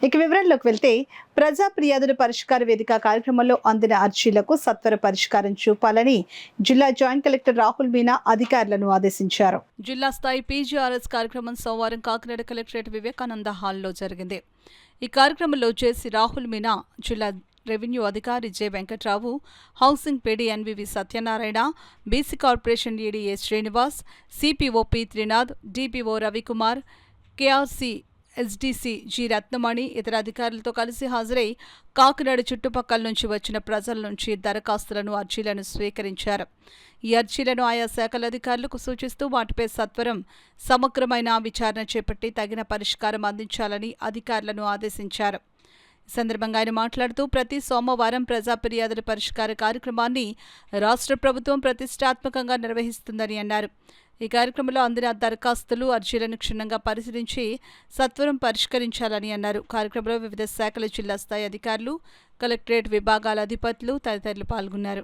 ఇక వివరాల్లోకి వెళ్తే ప్రజా ఫిర్యాదుల పరిష్కార వేదిక కార్యక్రమంలో అందిన అర్జీలకు సత్వర పరిష్కారం చూపాలని జిల్లా జాయింట్ కలెక్టర్ రాహుల్ మీనా అధికారులను ఆదేశించారు. జిల్లా స్థాయి పీజీఆర్ఎస్ కార్యక్రమం సోమవారం కాకినాడ కలెక్టరేట్ వివేకానంద హాల్లో జరిగింది. ఈ కార్యక్రమంలో జేసీ రాహుల్ మీనా, జిల్లా రెవెన్యూ అధికారి J Venkatrao, housing PD NVV Satyanarayana, BC corporation ED A Srinivas, CPO P Trinath, DPO Ravikumar, KRC SDC G Ratnamani ఇతర అధికారులతో కలిసి హాజరై కాకినాడ చుట్టుపక్కల నుంచి వచ్చిన ప్రజల నుంచి దరఖాస్తులను, అర్జీలను స్వీకరించారు. ఈ అర్జీలను ఆయా శాఖల అధికారులకు సూచిస్తూ వాటిపై సత్వరం సమగ్రమైన విచారణ చేపట్టి తగిన పరిష్కారం అందించాలని అధికారులను ఆదేశించారు. ఈ సందర్భంగా ఆయన మాట్లాడుతూ ప్రతి సోమవారం ప్రజా ఫిర్యాదుల పరిష్కార కార్యక్రమాన్ని రాష్ట్ర ప్రభుత్వం ప్రతిష్టాత్మకంగా నిర్వహిస్తుందని అన్నారు. ఈ కార్యక్రమంలో అందిన దరఖాస్తులు, అర్జీలను క్షుణ్ణంగా పరిశీలించి సత్వరం పరిష్కరించాలని అన్నారు. కార్యక్రమంలో వివిధ శాఖల జిల్లా స్థాయి అధికారులు, కలెక్టరేట్ విభాగాల అధిపతులు తదితరులు పాల్గొన్నారు.